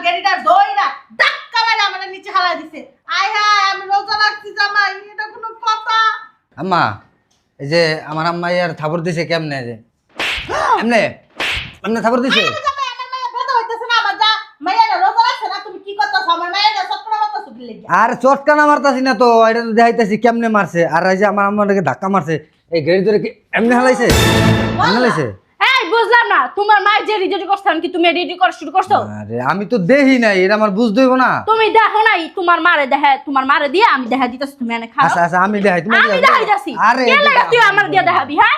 গেরিটা দইরা ধাক্কা মারে আমার নিচে হালাই দিছে। আয় হায় আমি রোজা রাখছি জামাই, এটা কোনো কথা? আম্মা এই যে আমার আম্মা ইয়ার থাবর দিছে কেমনে যে এমনে এমনে থাবর দিছে জামাই আমার মাইয়া ব্যথা হইতেছে না, আমার যা মাইয়াটা রোজা রাখছে না, তুমি কি করতেছো? আমার মাইয়াটা সবকটা মারতেছো কি লাগি? আর চটকানা মারতাছি না তো, এটা তো দেখাইতাছি কেমনে মারছে। আর এই যে আমার আম্মাটাকে ধাক্কা মারছে এই গেড়ি ধরে কি এমনি হালাইছে এমনি হালাইছে। এই বুঝলাম না, তোমার মায়ের যে রেডি করছেন কি তুমি রেডি করা শুরু করছো? আরে আমি তো দেখি নাই, এটা আমার বুঝতে হইব না। তুমি দেখো নাই তোমার মারে দেখে, তোমার মারে দিয়ে আমি দেখা দিতেছি, তুমি এনে খাও। আচ্ছা আচ্ছা আমি দেখাই তুমি আমি দেখাইতাছি। আরে কে লাগা তুই আমার দিয়ে দেখাবি? হ্যাঁ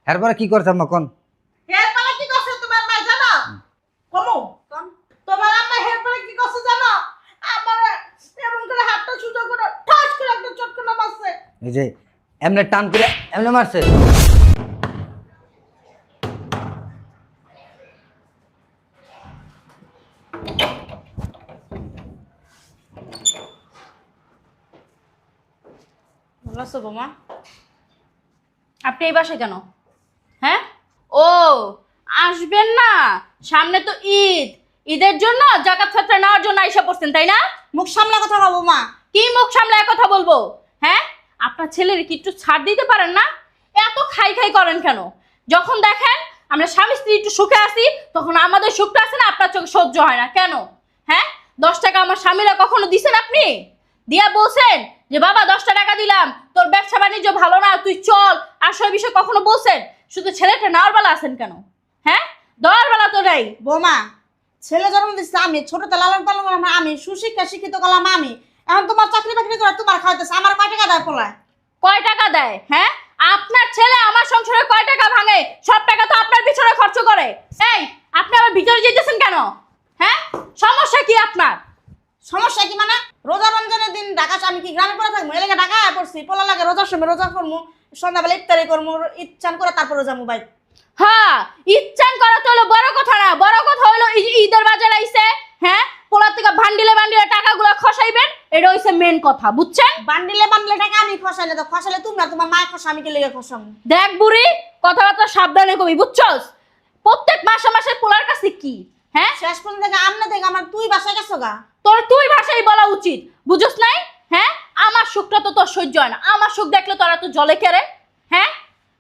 এরপরে কি করছ আম্মা কোন? হেরপালা কি করছে তোমার মা জানো? কমু তোমার আম্মা হেরপালা কি করছে জানো? আমার এমন করে হাতটা সুজা করে ঠাস করে একটা চটকনা মারছে। এই যে এমনে টান করে এমনে মারছে। ভালো আছো বোমা? আপনি এই বাসায় কেন? হ্যাঁ ও আসবেন না, সামনে তো ঈদ, ঈদের জন্য জাকাত ফাতরা নেওয়ার জন্য আইসা পড়ছেন তাই না? মুখ সামলা কথা বলবো মা। কি মুখ সামলায় কথা বলবো? হ্যাঁ আপনার ছেলের কি একটু ছাড় দিতে পারেন না? এত খাই খাই করেন কেন? যখন দেখেন আমরা স্বামী স্ত্রী একটু সুখে আছি তখন আমাদের সুখটা আছে না আপনার চোখে সহ্য হয় না কেন? হ্যাঁ 10 টাকা আমার স্বামীরা কখনো দিছেন আপনি? দিয়া বলছেন যে বাবা 10টা টাকা দিলাম, তোর ব্যবসা বাণিজ্য ভালো না, তুই চল, আর সব বিষয়ে কখনো বলছেন? শুধু ছেলেটা নেওয়ার বেলা আছেন কেন? হ্যাঁ দেওয়ার বেলা তো নেই। বৌমা ছেলে জন্ম দিচ্ছে আমি, ছোটতে লালন পালন করলাম আমি, সুশিক্ষা শিক্ষিত করলাম আমি, এখন তোমার চাকরি বাকরি করে তোমার খাওয়াইতেছে, আমার কয় টাকা দেয় পোলায়? কয় টাকা দেয়? হ্যাঁ আপনার ছেলে আমার সংসারে কয় টাকা ভাঙে? সব টাকা তো আপনার পিছনে খরচ করে। এই আপনি আবার ভিতরে যেতেছেন কেন? হ্যাঁ সমস্যা কি আপনার? সমস্যা কি মানে? রোজা রমজানের দিন ঢাকা আমি কি গ্রামে পড়ে থাকবো? এলাকা ঢাকা পড়ছি, পোলা লাগে রোজার সময় রোজা করবো, সন্ধ্যাবেলা ইফতারি করবো, ইচ্ছান করে তারপরে যাবো বাইক। হ্যাঁ ইচ্ছান করা তো হলো বড় কথা না, বড় কথা হলো ঈদের বাজার আইছে, হ্যাঁ পোলার থেকে ভান্ডিলে ভান্ডিলে টাকাগুলো খসাইবেন, এটা হইছে মেন কথা, বুঝছেন? বান্ডিলে বান্ডিলে টাকা আমি খসাইলে তো খসাইলে তুমি না, তোমার মায়ের খসা আমি কি লেগে খসাম? দেখ বুড়ি কথাবার্তা সাবধানে কবি, বুঝছস? প্রত্যেক মাসে মাসে পোলার কাছে কি হ্যাঁ শেষ পর্যন্ত থেকে আমনে থেকে আমার তুই বাসায় গেছো গা। তোর তুই ভাষাই বলা উচিত, বুঝছ নাই? হ্যাঁ আমার সুখটা তো তোর সহ্য হয় না, আমার সুখ দেখলে তোরা তো জলে কেড়ে। হ্যাঁ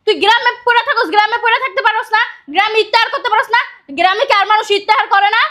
তুই গ্রামে পড়ে থাকস, গ্রামে পড়ে থাকতে পারস না, গ্রামে ইত্যাহার করতে পারস না, গ্রামে কি আর মানুষ ইত্যাহার করে না?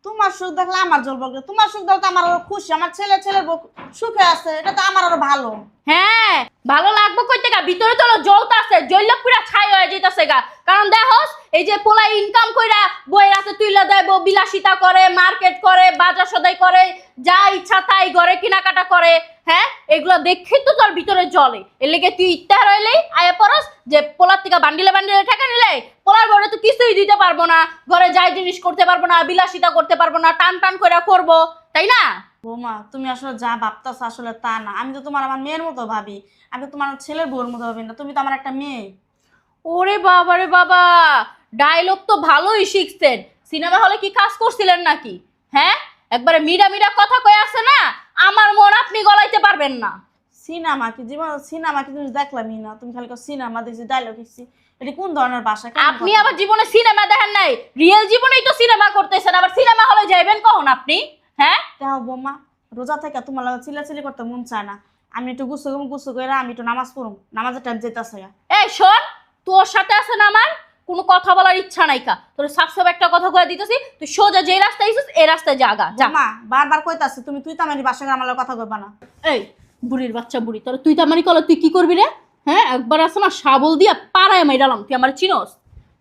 তোমার সুখ দেখলে আমার জল বলবে, তোমার সুখ দেখলে তো আমার আরো খুশি, আমার ছেলের বউ সুখে আছে, এটা তো আমার আরো ভালো। হ্যাঁ ভালো লাগবো কই থেকে? ভিতরে তো জ্বলতে আছে, জ্বললে পুরা ছাই হয়ে যাইতাছে গা। কারণ দেখোস এই যে পোলা ইনকাম কইরা বইয়ের হাতে তুইলা দেয়, বউ বিলাসিতা করে, মার্কেট করে, বাজার সদাই করে, যা ইচ্ছা তাই ঘরে কেনাকাটা করে, হ্যাঁ এগুলো দেখেই তো তোর ভিতরে জ্বলে। এর লেগে তুই ইত্যাহার হইলেই আয়া পড়স যে পোলার থেকে বান্ডিলে বান্ডিলে টাকা নিলে পোলার ঘরে তো কিছুই দিতে পারবো না, ঘরে যাই জিনিস করতে পারবো না, বিলাসিতা করতে পারবো না, টান টান করে করবো, তাই না? বৌমা তুমি আসলে যা ভাবতেছো আসলে তা না, আমি তো তোমার আমার মেয়ের মতো ভাবি, আমি তো তোমার ছেলের বউর মতো ভাবি না, তুমি তো আমার একটা মেয়ে। ওরে বাবা রে বাবা, ডায়লগ তো ভালোই শিখছেন। সিনেমা হলে কি কাজ করছিলেন নাকি? হ্যাঁ একবারে মিডা মিডা কথা কয়ে আছে না, আমার মন আপনি গলাইতে পারবেন না। সিনেমা কি জীবন, সিনেমা কি তুমি দেখলামই না, তুমি খালি সিনেমা দেখছি, ডায়লগ দেখছি, এটা কোন ধরনের ভাষা? আপনি আবার জীবনে সিনেমা দেখেন নাই, রিয়েল জীবনেই তো সিনেমা করতেছেন, আবার সিনেমা হলে যাইবেন কখন আপনি? হ্যাঁ দেখো বৌমা রোজা থেকে তোমার লাগে চিল্লাচিল্লি করতে মন চায় না, আমি একটু গুছো করে আমি একটু নামাজ পড়ুম, নামাজের টাইম যেতেছে। এই শোন, তোর সাথে আছে না আমার কোনো কথা বলার ইচ্ছা নাই কা, তোর সাবসব একটা কথা কয়ে দিতেছি, তুই সোজা যে রাস্তায় আইছিস এই রাস্তায় জাগা যা। মা বারবার কইতাছি তুমি তুই তো আমার বাসা আমার লগে কথা কইবা না। এই বুড়ির বাচ্চা বুড়ি, তোর তুই তো আমারই কল, তুই কি করবি রে? হ্যাঁ একবার আছে না শাবল দিয়া পাড়ায় মাইরালাম, তুই আমার চিনোস?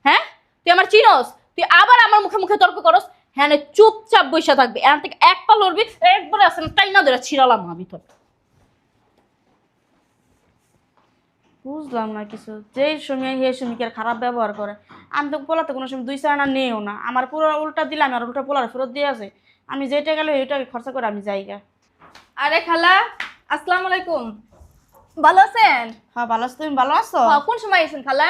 হ্যাঁ তুই আমার চিনোস? তুই আবার আমার মুখে মুখে তর্ক করস? হ্যাঁ চুপচাপ বসে থাকবি, এখান থেকে এক পা লড়বি, একবারে আছে না তাই না ধরে ছিড়ালাম আমি তোর। বুঝলাম না কিছু, যেই সময় হে শ্রমিকের খারাপ ব্যবহার করে, আমি তো পোলাতে কোনো সময় 2 চার আনা নেও না, আমার পুরো উল্টা দিলাম আর উল্টা পোলার ফেরত দিয়ে আছে, আমি যেটা গেলে ওইটাকে খরচা করে আমি যাইগা। আরে খালা আসসালামু আলাইকুম, ভালো আছেন? হ্যাঁ ভালো আছো, তুমি ভালো আছো? কোন সময় আইছেন খালা?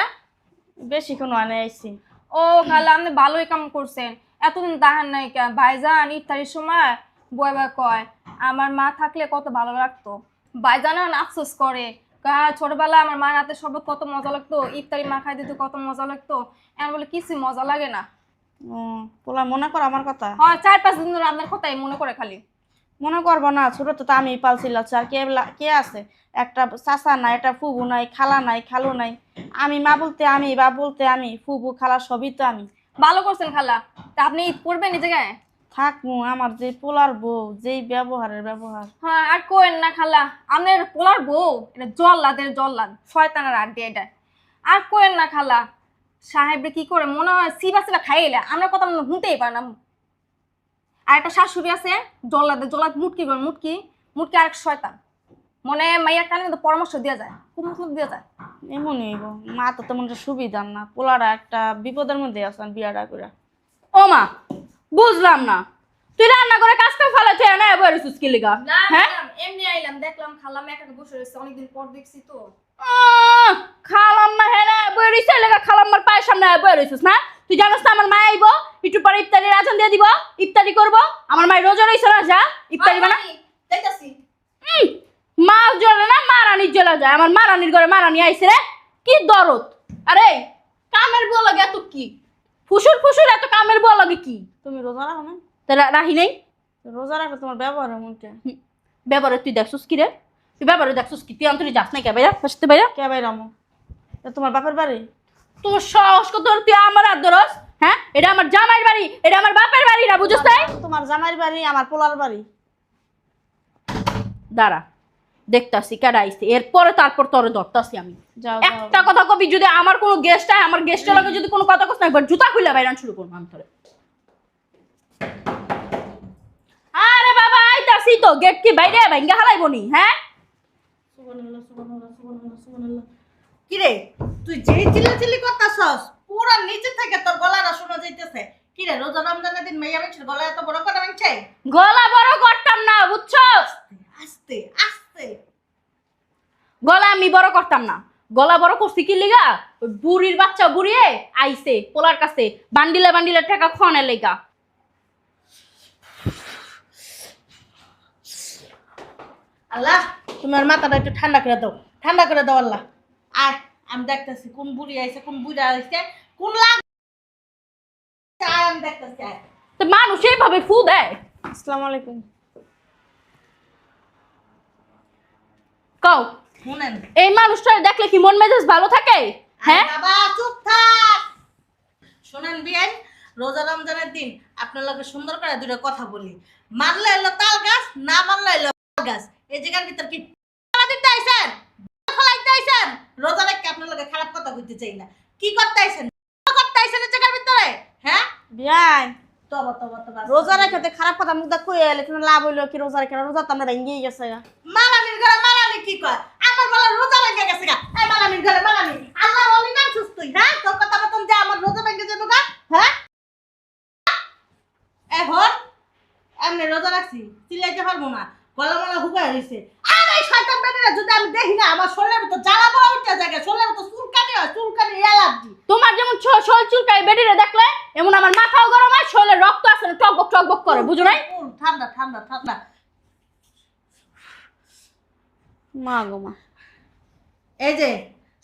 বেশিক্ষণ আনে আইছি। ও খালা আপনি ভালোই কাম করছেন, এতদিন তাহার নাই কে ভাইজান ইফতারির সময় বইবা কয় আমার মা থাকলে কত ভালো লাগতো, ভাইজান এখন আফসোস করে, ছোটবেলা আমার মায়ের হাতে শরবত কত মজা লাগতো, ইফতারি মা খাই দিত কত মজা লাগতো, এখন বলে কিছু মজা লাগে না। ও পোলা মনে কর আমার কথা। হ্যাঁ 4-5 দিন ধরে আপনার কথাই মনে করে খালি। মনে করবো না, ছোট তো আমি পালছিলাম, আর কে আছে? একটা চাচা নাই, একটা ফুবু নাই, খালা নাই, খালু নাই। আমি মা বলতে আমি, বাপ বলতে আমি, ফুবু খালা সবই তো আমি। ভালো করছেন খালা। তা আপনি ঈদ করবেন এই জায়গায়? থাকবো, আমার যে পোলার বউ যেই ব্যবহারের ব্যবহার। হ্যাঁ আর কোয়েন না খালা, আপনার পোলার বউ এটা জল্লাদের জল্লাদ, শয়তানের আড্ডি এটা। আর কোয়েন না খালা, সাহেবরে কি করে মনে হয় সিবা সিবা খাইলে আমরা কথা মনে শুনতেই পার না। আর একটা শাশুড়ি আছে জল্লাদের জল্লাদ, মুটকি করে মুটকি মুটকি আরেক শয়তান। মনে মাইয়ার কানে কিন্তু পরামর্শ দেওয়া যায়, খুব মতলব দেওয়া যায়। এমনই গো, মা তো তেমন একটা সুবিধার না, পোলারা একটা বিপদের মধ্যে আছেন বিয়াটা করে। ও মা, বুঝলাম না, তুই রান্না করে কাজটা ফেলে তুই না এবার কি লিগা? হ্যাঁ এমনি আইলাম, দেখলাম খালাম একাকে বসে রয়েছে, অনেকদিন পর দেখছি তো। খালাম্মা হ্যাঁ না বই রইছে লেগা খালাম্মার পায়ের সামনে বই রইছিস না? তুই জানিস না আমার মা আইবো, একটু পরে ইফতারির আজান দিয়ে দিব, ইফতারি করব। আমার মা রোজা রইছে না, যা ইফতারি বানা। দেখতাছি মা জ্বলে না মারানির জ্বলা যায়, আমার মারানির ঘরে মারানি আইছে রে, কি দরদ। আরে কামের বুয়া লাগে এত কি ফুসুর ফুসুর, এত কামের বুয়া লাগে কি? তুমি রোজা রাখো না? তাহলে রাহি নেই রোজা রাখলে তোমার ব্যবহারের মধ্যে ব্যবহারে তুই দেখছিস কি রে? তুই ব্যবহারে দেখছিস কি? তুই অন্তরে যাস না কে বাইরা বসতে বাইরা? কে ভাই রামো? তোমার বাপের বাড়ি? তোর সাহস কত, তুই আমার আর ধরস? হ্যাঁ, এটা আমার জামাইয়ের বাড়ি, এটা আমার বাপের বাড়ি না, বুঝছ তাই? তোমার জামাইয়ের বাড়ি, আমার পোলার বাড়ি। দাঁড়া, দেখতাছি কেডা আইছে, এরপরে তারপর তোরে ধরতাছি আমি। যাও একটা কথা কবি, যদি আমার কোনো গেস্ট আয়, আমার গেস্টের লগে যদি কোনো কথা কস না, একবার জুতা খুলে বাইরান শুরু করবো আমি তোরে। আরে বাবা আইতাছি তো, গেট কি বাইরে ভাঙ্গা হালাইবো নি? হ্যাঁ সুবহানাল্লাহ সুবহানাল্লাহ সুবহানাল্লাহ সুবহানাল্লাহ। কিরে তুই যেই চিল্লাচিল্লি করতাছস পুরা নিচে থেকে তোর গলাটা শোনা যাইতেছে। কিরে রোজা রমজানের দিন মেয়ে মানুষের গলা এত বড় করে মানছে? গলা বড় করতাম না, বুঝছস? আস্তে আস্তে গলা আমি বড় করতাম না, গলা বড় করছি কি লিগা? ওই বুড়ির বাচ্চা বুড়িয়ে আইছে পোলার কাছে বান্ডিলে বান্ডিলে টাকা খনের লেগা। আল্লাহ তোমার মাথাটা একটু ঠান্ডা করে দাও, ঠান্ডা করে দাও আল্লাহ। আর আমি দেখতেছি কোন বুড়ি আইছে, কোন বুড়া আইছে, কোন লাগ আমি দেখতেছি। আয় তো মানুষ এইভাবে ফু দেয়? আসসালামু আলাইকুম। কও, শুনেন এই মানুষটা দেখলে কি মন মেজাজ ভালো থাকে? হ্যাঁ বাবা চুপ থাক। শোনেন বিয়ান, রোজা রমজানের দিন আপনার লগে সুন্দর করে দুটো কথা বলি। মানলে এলো তাল গাছ, না মানলে এলো তাল গাছ। এই জায়গার ভিতর কি দিতে আইছেন? ফলাইতে আইছেন? রোজা রেখে আপনার লগে খারাপ কথা কইতে চাই না। কি করতে আইছেন? করতে আইছেন এই জায়গার ভিতরে? হ্যাঁ বিয়াই, তবা তবা তবা। রোজা রেখে খারাপ কথা মুখ দা কইয়া এলে কিন্তু লাভ হইলো কি? রোজা রেখে রোজা তো আমরা ভেঙ্গেই গেছে গা। মালানির ঘরে মালানি কি কয়? আমার বলা রোজা ভেঙে গেছে গা। এই মালানির ঘরে মালানি আল্লাহর ওলি নাম সুস্থই। হ্যাঁ তোর কথা মতন যে আমার রোজা ভেঙে যাবে গা। হ্যাঁ এখন এমনি রোজা রাখছি, চিল্লাইতে পারবো না, গলা মলা হুগায় হয়েছে। আর এই শয়তান বেটিরা যদি আমি দেখি না, আমার শরীরের তো জ্বালা পড়া উঠতে যায়, শরীরের তো চুলকানি হয়, চুলকানি এলার্জি। তোমার যেমন শরীর চুলকায় বেডিরে দেখলে, এমন আমার মাথাও গরম হয়, শরীরে রক্ত আছে না টকবক করে, বুঝো নাই? ঠান্ডা ঠান্ডা ঠান্ডা। মা গো মা, এই যে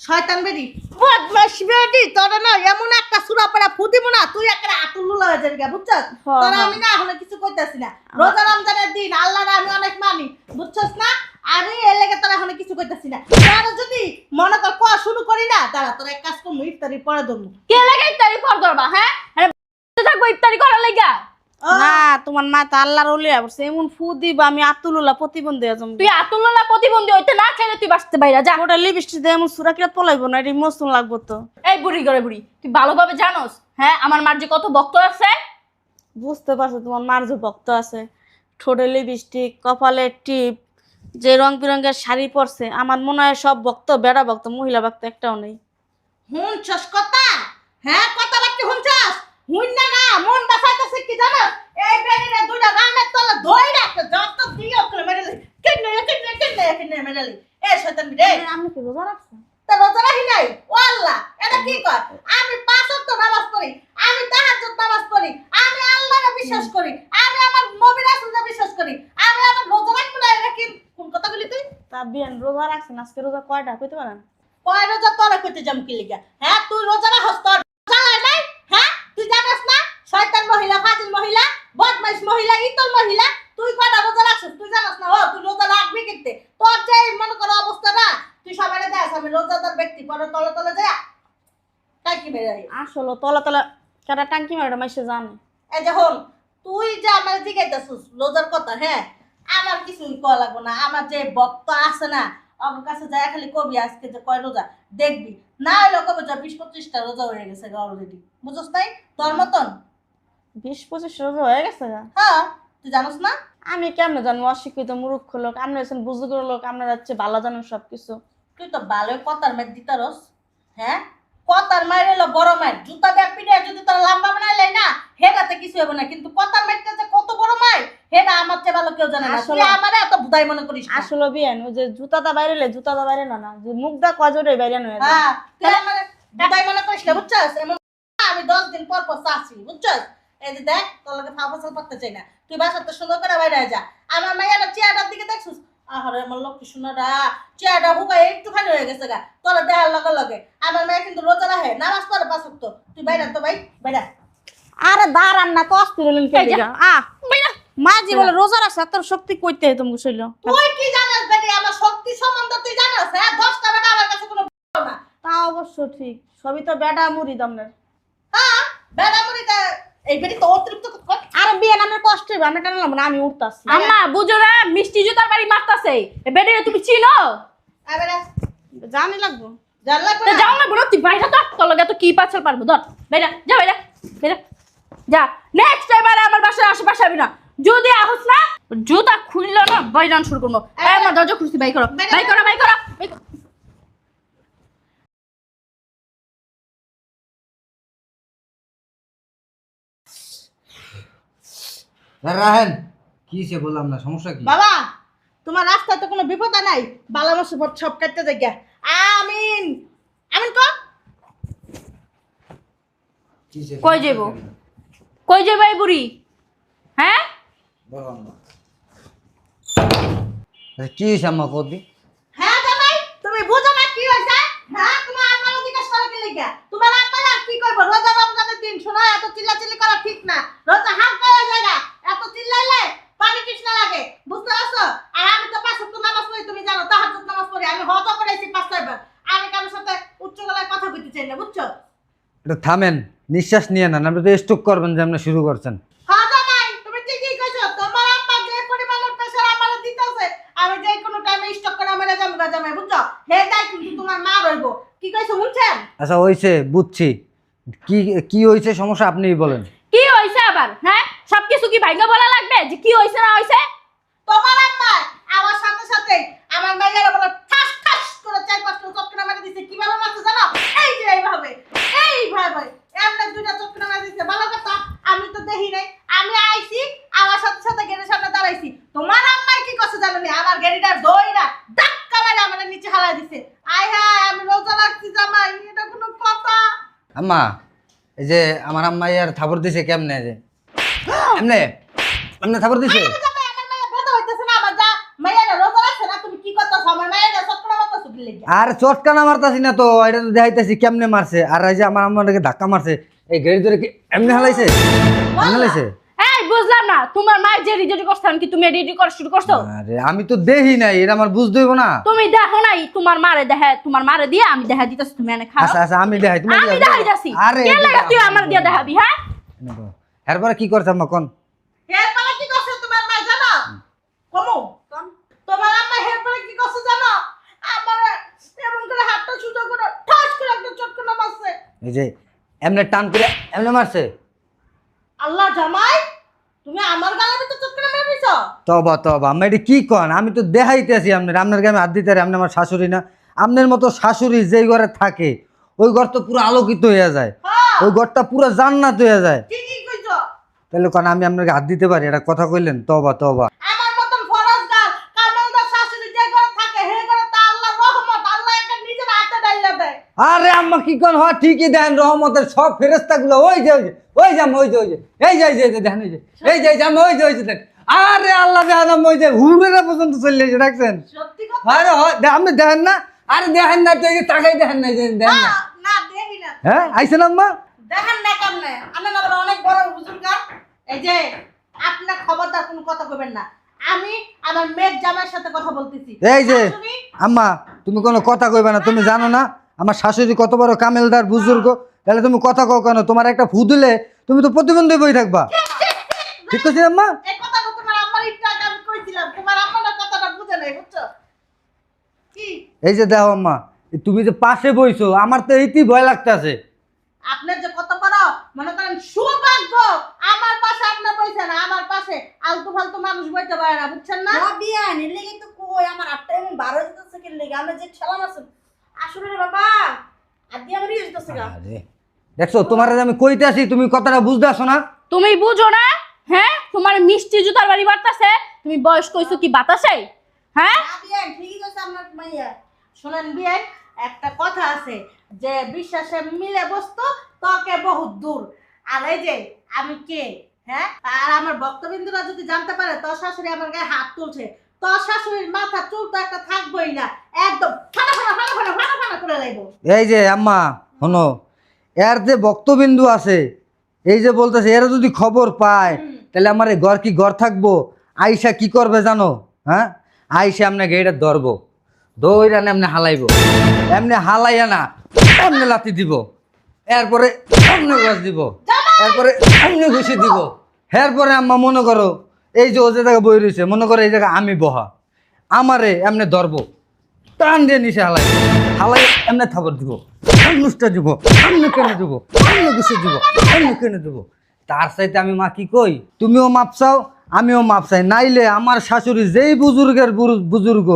শয়তান বেটি, বদমাশ বেটি, তোরা না এমন একটা সুরা পড়া ফুদিব না, তুই একটা আতুল্লুলা হয়ে যাবি, বুঝছস? হ্যাঁ, তোরা হ্যাঁ। আমি না এখন কিছু কইতাছি না। রোজা রমজানের দিন আল্লাহর আমি অনেক মানি, বুঝছস না? আমি এর লেগে তোরা এখন কিছু কইতাছি না। তোরা যদি মনে কর কোয়া শুরু করি না, তারা তোরা এক কাজ করবো, ইফতারি পরে দেবো। কে লাগে ইফতারি কর ধরবা? হ্যাঁ থাকবো ইফতারি করার লাগা? না তোমার মা তো আল্লাহর ওলি বলছে, এমন ফু দিবা আমি আতুলুল্লাহ প্রতিবন্ধী আজম। তুই আতুল্লাহ প্রতিবন্ধী হইতে না চাইলে তুই বাঁচতে বাইরা যা। ওটা লিপস্টিক দিয়ে এমন সুরা কিরাত পলাইবো না, এটা ইমোশন লাগবো তো। এই বুড়ি করে বুড়ি, তুই ভালোভাবে জানোস হ্যাঁ আমার মার যে কত ভক্ত আছে? বুঝতে পারছো তোমার মার যে ভক্ত আছে, ঠোঁটে লিপস্টিক, কপালে টিপ, যে রং বেরঙের শাড়ি পরছে, আমার মনে হয় সব ভক্ত বেড়া ভক্ত, মহিলা ভক্ত একটাও নেই। হুনছস কথা? হ্যাঁ কথা বাকি হুনছস? হুন না না মন বাসাইতেছে কি জানো? এই বেরিয়ে দুইটা রানের তলে ধই রাখতে যত দিও করে মেরেলি। কেন মেরেলি? এই শয়তান বিরে, আমি কি রোজা রাখছি? তা রোজা রাখি নাই? ও আল্লাহ, এটা কি কয়? আমি 5 ওয়াক্ত নামাজ পড়ি, আমি তাহাজ্জুদ নামাজ পড়ি, আমি আল্লাহকে বিশ্বাস করি, আমি আমার নবী রাসূলকে বিশ্বাস করি, আমি আমার রোজা রাখবো না, এটা কি কোন কথা বলি তুই? তা বিয়ান রোজা রাখছেন, আজকে রোজা কয়টা কইতে পারেন? কয় রোজা তোরা কইতে যাম কি লিগা? হ্যাঁ তুই রোজা রাখস, তোর জ্বালায় নাই? হ্যাঁ তুই জানাস না ইতর মহিলা তুই কয়টা রোজা রাখছিস তুই জানাস না ও তুই রোজা রাখবি কিনতে তোর যে মনে করো অবস্থা না তুই সবাই দেখ আমি রোজাদার ব্যক্তি পরে তলে তলে যা তাই কি বেরাই আসলে তলা তলা কাটা টাঙ্কি মারে মাইসে জানে। এই যে হল তুই যে আমার জিজ্ঞাসিস রোজার কথা হ্যাঁ আমার কিছুই কয়া লাগবো না আমার যে ভক্ত আছে না আমার কাছে যায় খালি কবি আজকে যে কয় রোজা দেখবি না হইলে কবে যা 20-25টা রোজা হয়ে গেছে অলরেডি বুঝছ তাই তোর মতন 20-25 রোজা হয়ে গেছে গা। হ্যাঁ তুই জানোস না আমি কেমনে জানবো? অশিক্ষিত মূর্খ লোক, আপনার হচ্ছেন বুজুর্গ লোক, আপনার হচ্ছে ভালো জানেন সবকিছু। তুই তো ভালোই কথার মার দিতারস হ্যাঁ কথার মার এলো বড় মার জুতা দিয়ে পিঠে যদি তোর লম্বা বানাইলে না হেডাতে কিছু হবে না কিন্তু কথার মারটা যে কত বড় মার হেডা আমার চেয়ে ভালো কেউ জানে না তুই আসলে- আমারে এত বুধাই মনে করিস না। আসলে বিয়ান ওই যে জুতাটা বাইরেলে জুতাটা বাইরে না না যে মুখ দা কজরে বাইরে নয়। হ্যাঁ তুই আমারে বুধাই মনে করিস না বুঝছস এমন না, আমি 10 দিন পর পর চাচ্ছি বুঝছস এই যে দেখ তোর লগে ফাফাসল করতে চাই না তুই বাসাতে সুন্দর করে বাইরে যা আমার মাইয়াটা চেয়ারটার দিকে দেখছিস আহারে আমার লক্ষ্মী সোনারা চেয়ারটা হুগাই একটুখানি হয়ে গেছে গা তোরা দেখার লগে লগে আমার মেয়ে কিন্তু রোজা রাখে নামাজ পড়ে 5 ওয়াক্ত তুই বাইরে তো ভাই বাইরে আরে দাঁড়ান না কষ্ট রইলেন কে এই যা। দিগা বাইরা মাঝি বলে রোজা রাখছ তোর শক্তি কইতে হয় তুমি শৈল। তুই কি জানাস বেটি আমার শক্তি সম্বন্ধে তুই জানাস হ্যাঁ 10টা বেটা আমার কাছে কোনো না তা অবশ্য ঠিক, সবই তো বেটা মুড়ি দমনের। হ্যাঁ বেটা মুড়িটা এই বেটি তো অতিরিক্ত কর আরে বিয়ান আমার কষ্ট হইবে, আমি টানলাম না, আমি উঠতাছি। আম্মা বুঝো না মিষ্টি জুতার বাড়ি মারতাছে এ বেডিরে তুমি চিনো? এবারে জানি লাগবো। জান লাগবে তো না যাও না বলো তুই বাইরে তো তোর লগে তো কি পাছল পারবো ধর বাইরে যা বাইরে বাইরে যা নেক্সট এবার আমার বাসার আশেপাশে আবি না যদি আহস না জুতা খুললো না বাইরান শুরু করবো এই আমার দরজা খুলছি বাই করো বাই করো বাই করো বাই করো। রাহেন কি সে বললাম না সমস্যা কি? বাবা তোমার রাস্তায় তো কোনো বিপদ নাই বালা মুসিবত সব কাটতে যাই আমিন আমিন কর কি সে কই যাইবো? কই যাইবো এই বুড়ি? হ্যাঁ বললাম না। আচ্ছা, কি হয়েছে আম্মা কদি? হ্যাঁ জামাই তুমি বুঝো না কি হইছে হ্যাঁ তোমার আম্মা জিজ্ঞেস করে কি লাগা তোমার আম্মা আর কি করব রোজা রমজানের দিন শোনা এত চিল্লাচিল্লি করা ঠিক না রোজা হাত করা জায়গা এত চিল্লাইলে পানি তৃষ্ণা লাগে বুঝতে পারছো আর আমি তো 5 ওয়াক্ত নামাজ পড়ি তুমি জানো তাহাজ্জুদ নামাজ পড়ি আমি হজ করেছি 5 বার আমি কারোর সাথে উচ্চ গলায় কথা বলতে চাই না বুঝছো একটু থামেন, নিঃশ্বাস নিয়ে নেন, আপনি তো স্ট্রোক করবেন যে আপনি শুরু করছেন। হ্যাঁ জামাই তুমি ঠিকই কইছো তোমার আম্মা যে পরিমাণের প্রেসার আমারে দিতেছে আমি যে কোনো টাইমে স্টক করে আমারে যাবো জামাই বুঝছো হে তাই কিন্তু তোমার মা রইবো কি কইছো শুনছেন আচ্ছা হয়েছে বুঝছি, কি কি হয়েছে সমস্যা আপনিই বলেন। কি হইছে আবার? হ্যাঁ সবকিছু কি ভাইগা বলা লাগবে যে কি হইছে না হইছে? তোমার আম্মা আমার সাথে সাথে আমার মাইয়ারা বলে ঠাস ঠাস করে 4-5টা চক্কর মারি দিছে কি ভালো লাগছে জানো এই যে এইভাবে এমন দুইটা চক্কর মারি দিছে ভালো কথা আমি তো দেখি নাই আমি আইছি আমার সাথে সাথে গেটের সামনে দাঁড়াইছি তোমার আম্মা কি করছে জানো নি আমার গাড়িটা দইরা ধাক্কা মেরে আমার নিচে হালাই দিছে আয় হায় আমি রোজা রাখছি জামাই এটা কোনো কথা আম্মা এই যে আমার আম্মা আর থাপর দিছে কেমনে যে এমনে এমনে থাপর দিছে? জামাই আমার মাইয়া ব্যথা হইতেছে না আমার যা মাইয়ারা রোজা রাখছে না তুমি কি করতেছ আমার মাইয়ারা চক্কর মারতেছ কি লাগি আর চটকানা মারতাছি না তো, এটা তো দেখাইতেছি কেমনে মারছে। আর এই যে আমার আম্মাটাকে ধাক্কা মারছে এই গাড়ি ধরে কি এমনি হালাইছে? এমনি হালাইছে? এই বুঝলাম না তোমার মায়ের যে রিডিটি করছেন কি তুমি রিডিটি করা শুরু করছো? আরে আমি তো দেখি নাই, এটা আমার বুঝতে হইব না। তুমি দেখো নাই তোমার মারে দেখে তোমার মারে দিয়ে আমি দেখা দিতেছি তুমি এনে খাও আচ্ছা আচ্ছা আমি দেখাই তুমি আমি দেখাই যাচ্ছি কে লাগা তুই আমার দিয়ে দেখাবি হ্যাঁ? এরপরে কি করছে আম্মা কোন? হের পালা কি করছে তোমার মা জানো কমু তোমার আম্মা হের পালা কি করছে জানো আমার এমন করে হাতটা সুজা করে ঠাস করে একটা চটকো মারছে এই যে এমনে টান করে এমনে মারছে। আল্লাহ জামাই তুমি আমার গালে ভিতর চটকো মেরে দিছো তবা তবা আম্মা এটা কি কন? আমি তো দেখাইতেছি আপনার গায়ে হাত দিতে আপনি আমার শাশুড়ি না? আপনার মতো শাশুড়ি যেই ঘরে থাকে ওই ঘর তো পুরো আলোকিত হয়ে যায়, হ্যাঁ ওই ঘরটা পুরো জান্নাত হয়ে যায়। ঠিকই কইছো তাহলে কোন আমি আপনাকে হাত দিতে পারি? এটা কথা কইলেন? তবা তবা। আমার মতন ফরজদার কামালদার শাশুড়ি যে ঘরে থাকে হে ঘরে তা আল্লাহর রহমত আল্লাহ একটা নিজের হাতে ডাইলা দেয় আরে আম্মা কি কোন? হয় ঠিকই দেন রহমতের সব ফেরেশতাগুলো ওই যে ওই যে ওই যে ওই যে এই যে দেখেন এই যে ওই যে দেখ। আরে আল্লাহ জানাম ওই যে হুড়েরা পর্যন্ত চলে এসে রাখছেন। সত্যি কথা আরে আপনি দেখেন না? আরে দেখেন না তো এই যে তাকাই দেখেন না, এই যে দেখেন না? না দেখি না হ্যাঁ আইছেন আম্মা? দেখেন না কেমনে আমি না বলে অনেক বড় বুজুর্গ এই যে আপনি না খবরদার কোনো কথা কইবেন না। আমি আমার মেয়ের জামাইয়ের সাথে কথা বলতেছি। এই যে শাশুড়ি, আম্মা তুমি কোনো কথা কইবে না, তুমি জানো না আমার শাশুড়ি কত বড় কামেলদার বুজুর্গ, তাহলে তুমি কথা কও কেন? তোমার একটা ফু দিলে তুমি তো প্রতিবন্ধী বই থাকবা। ঠিক আছে আম্মা? এই কথাটা তোমার আম্মার একটু আগে আমি কইছিলাম, তোমার আম্মা না কথাটা বুঝে নাই, বুঝছো? কি এই যে দেখো আম্মা, তুমি যে পাশে বইছো আমার তো এইতেই ভয় লাগতেছে। আপনার যে কত বড় মনে করেন সৌভাগ্য, আমার পাশে আপনি বইছেন, আমার পাশে আলতু ফালতু মানুষ বইতে পারে না, বুঝছেন না? বিয়া নিলে কিন্তু কই আমার 8টা এমন 12 যেতেছে কি লাগি আমরা যে ঠেলাম আছে আসলে রে বাবা আদি আমার ইয়ে যেতেছে গা। আরে দেখছো তোমার আমি কইতে আসি, তুমি কথাটা বুঝতে আসো না। তুমি বুঝো না? হ্যাঁ, তোমার মিষ্টি জুতার বাড়ি বাড়তাছে, তুমি বয়স কইছো কি বাতাসে? হ্যাঁ, বিয়া ঠিকই কইছে আপনার মাইয়া। শোনেন বিয়াই, একটা কথা আছে যে বিশ্বাসে মিলে বস্তু তকে বহুত দূর। আর এই যে আমি কে, হ্যাঁ, আর আমার ভক্তবিন্দুরা যদি জানতে পারে তোর শাশুড়ি আমার গায়ে হাত তুলছে, তোর শাশুড়ির মাথা চুল তো একটা থাকবোই না, একদম ফানা ফানা ফানা ফানা ফানা ফানা করে লাইব। এই যে আম্মা শোনো, এর যে বক্তবিন্দু আছে, এই যে বলতেছে এরা যদি খবর পায় তাহলে আমার এই ঘর কি ঘর থাকবো? আইসা কি করবে জানো? হ্যাঁ, আইসা আপনাকে এটা ধরবো, দৌড়া এমনি হালাইবো, এমনি হালাইয়া না এমনি লাথি দিব, এরপরে এমনি গাছ দিব, এরপরে এমনি ঘুষি দিব। এরপরে আম্মা মনে করো এই যে ও যে জায়গায় বই রয়েছে, মনে করো এই জায়গায় আমি বহা, আমারে এমনি ধরবো, টান দিয়ে নিচে হালাই হালাই এমনি থাবর দিব, নুসটা দিব, এমনি কেনে দিব, এমনি ঘুষি দিব, এমনি কেনে দিব। তার চাইতে আমি মা কি কই, তুমিও মাপ চাও আমিও মাপ চাই, নাইলে আমার শাশুড়ি যেই বুজুর্গের বুজুর্গ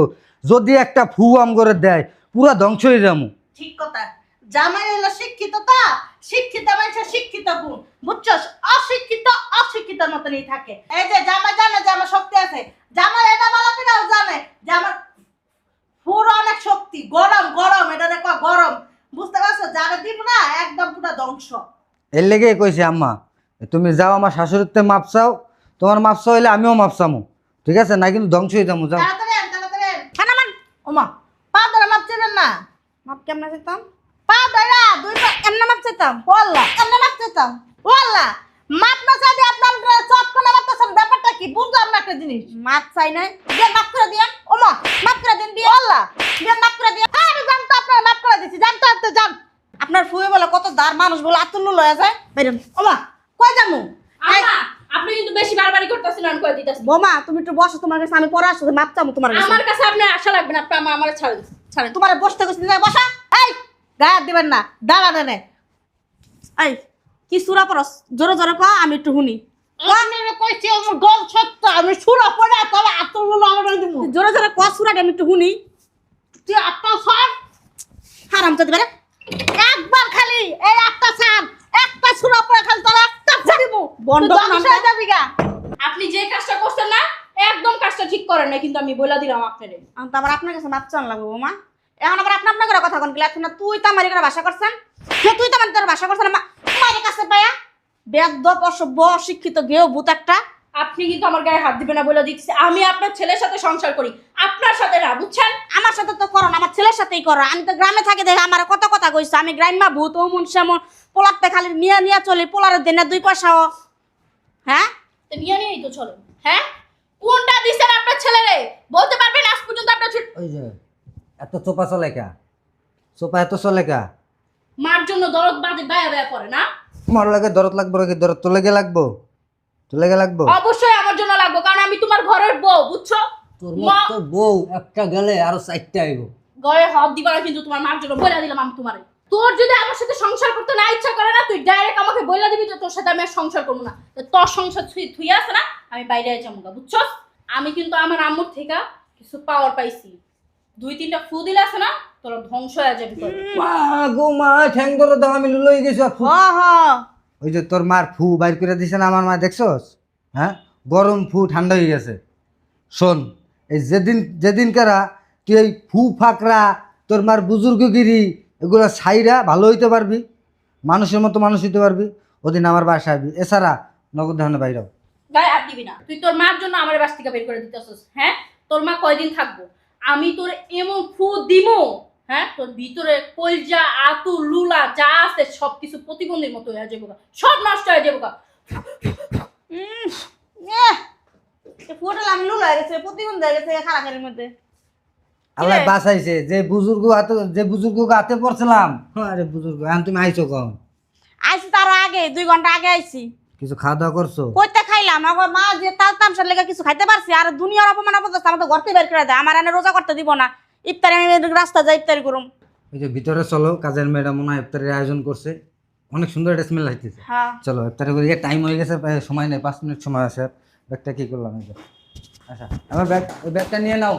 যদি একটা ফু আম করে দেয় পুরা ধ্বংস হয়ে যাবো। ঠিক কথা, জামাই হলো শিক্ষিত, তা শিক্ষিত মানুষের শিক্ষিত গুণ, বুঝছস? অশিক্ষিত অশিক্ষিতর মতনই থাকে। এই যে জামাই জানে যে আমার শক্তি আছে, জামাই এটা বলা কিনা জানে যে আমার পুরো অনেক শক্তি, গরম গরম, এটা দেখো গরম, বুঝতে পারছো? যারা দিব না একদম পুরো ধ্বংস। এর লেগে কইছে আম্মা তুমি যাও আমার শাশুড়িতে মাপ চাও, তোমার মাপ চাও হইলে আমিও মাপ চামু, ঠিক আছে? না কিন্তু ধ্বংস হয়ে যাবো, যাও। তাড়াতাড়ি আন, তাড়াতাড়ি আন। খানা মান। ওমা, পা ধরে মাপ চেবেন না। মাপ কেমনে চাইতাম? পা ধরে দুই পা এমনে মাপ চাইতাম? ওয়াল্লাহ, এমনি মাপ চাইতাম। ওয়াল্লাহ, মাপ না চাইলে আপনার চট করে মাপতেছেন, ব্যাপারটা কি বুঝলাম না একটা জিনিস। মাপ চাই নাই দিয়ে মাপ করে দিয়েন। ওমা, মাপ করে দিন দিয়ে। ওয়াল্লাহ, দিয়ে মাপ করে দিয়েন। আরে জানতো আপনার মাপ করে দিছি, জানতো আপনি জান। আপনার ফুয়ে বলে কত দার মানুষ বলে আতুল্য লয়া যায় বাইরেন। ওমা, কই যামু? আম্মা আপনি কিন্তু বেশি বারবারই করতেছেন, আমি কই দিতেছি। বোমা তুমি একটু বসো, তোমার কাছে আমি পরে আসছি, মাপ চামু তোমার কাছে। আমার কাছে আপনার আশা লাগবে না, আপনি আমার ছাড়েন ছাড়েন। তোমার বসতে কইছি না, বসা। এই, গায়ে হাত দিবেন না, দাঁড়ান এনে। এই কি সুরা পরস, জোরে জোরে কও আমি একটু শুনি। আপনারা কইছি আমার গল সত্য, আমি সুরা পড়ে তবে আতুল আমার দিব। জোরে জোরে ক সুরাটা আমি একটু শুনি। তুই আত্মা সর, হারাম চাইতে পারে। একবার খালি এই একটা সান, একটা সুরা পড়ে খালি তোর একটা দিব। বন্ধ তুই কর ধ্বংস হয়ে যাবি গা। আপনি যে কাজটা করছেন না, একদম কাজটা ঠিক করেন না, কিন্তু আমি বলে দিলাম আপনারে। আমি তো আবার আপনার কাছে মাপ চান লাগবো বোমা। এখন আবার আপনার করে কথা কোন কি লাগছে না? তুই তো আমার করে ভাষা করছেন, তুই তো আমার ভাষা করছেন আমার কাছে পায়া বেদব অসভ্য অশিক্ষিত গেও ভূত একটা। আপনি কিন্তু আমার গায়ে হাত দিবেন না বলে দিচ্ছি। আমি আপনার ছেলের সাথে সংসার করি, আপনার সাথে না, বুঝছেন? আমার সাথে তো করো না, আমার ছেলের সাথেই করো। আমি তো গ্রামে থাকি দেখে আমার কত কথা কইছে, আমি গ্রাম্যা ভূত অমন সেমন পোলারতে খালি নিয়ে নিয়ে চলি, পোলারের দিনে 2 পয়সাও। হ্যাঁ তো নিয়ে নিয়েই তো চলেন। হ্যাঁ, কোনটা দিছেন আপনার ছেলেরে বলতে পারবেন? আজ পর্যন্ত আপনার ওই যে এত চোপা চলে কা, চোপা এত চলে কা, মার জন্য দরদ বাদে বায়া বায়া করে না? তোমার লাগে দরদ লাগবো নাকি? দরদ তো লেগে লাগবো, তো লেগে লাগবো। অবশ্যই আমার জন্য লাগবে, কারণ আমি তোমার ঘরের বউ, বুঝছো? তোর মতো বউ একটা গেলে আরো 4টা আইব। ঘরে হাত দিবা না কিন্তু তোমার মার জন্য বলে দিলাম আমি তোমারে। তোর যদি আমার সাথে সংসার করতে না ইচ্ছা করে না, তুই ডাইরেক্ট আমাকে বলে দিবি যে তোর সাথে আমি আর সংসার করবো না। তো তোর সংসার থুই আছে না, আমি বাইরে যাবো, বুঝছো? আমি কিন্তু আমার আম্মুর থেকে কিছু পাওয়ার পাইছি। 2-3টা ফু দিলে আছে না, তোর ধ্বংস হয়ে যাবে তোর। মা গো মা, ঠ্যাং ধরে দাও, আমি লুলোই গেছি। হ হ ওই যে তোর মার ফু বাইর করে দিছে না আমার মা, দেখছস? হ্যাঁ, গরম ফু ঠান্ডা হয়ে গেছে। শোন, এই যেদিন কারা তুই এই ফু ফাকরা তোর মার বুজুর্গগিরি এগুলো ছাইরা ভালো হইতে পারবি, মানুষের মতো মানুষ হইতে পারবি, ওদিন আমার বাসায় আসবি। এছাড়া নগদ ধানে বাইরাও গায়ে হাত দিবি না। তুই তোর মার জন্য আমার বাস থেকে বের করে দিতেছিস। হ্যাঁ, তোর মা কয়দিন থাকবো? আমি তোর এমন ফু দিমো, হ্যাঁ, তোর ভিতরে কলজা আতু লুলা যা আছে সবকিছু প্রতিবন্ধীর মতো হয়ে যাবো, সব নষ্ট হয়ে যাবো। ফুটল আমি লুল হয়ে গেছে প্রতিবন্ধ হয়ে গেছে খারাপের মধ্যে আল্লাহ বাঁচাইছে যে বুজুর্গ হাতে পড়ছিলাম। আরে বুজুর্গ এখন তুমি আইছো কখন? আইছি তার আগে 2 ঘন্টা আগে আইছি। কিছু খাওয়া দাওয়া করছো? কইতে খাইলাম আমার মা যে তার তামসার লেগে কিছু খাইতে পারছি আর দুনিয়ার অপমান অপদস্থ আমার তো ঘর থেকে বের করে দেয় আমার এনে রোজা করতে দিব না ইফতারি আমি রাস্তা যাই ইফতারি করুম ওই যে ভিতরে চলো, কাজের মেয়েরা মনে হয় ইফতারের আয়োজন করছে, অনেক সুন্দর একটা স্মেল লাগতেছে। হ্যাঁ চলো ইফতারি করি, টাইম হয়ে গেছে, প্রায় সময় নেই, 5 মিনিট সময় আছে। ব্যাগটা কি করলাম? আচ্ছা আমার ব্যাগটা নিয়ে নাও।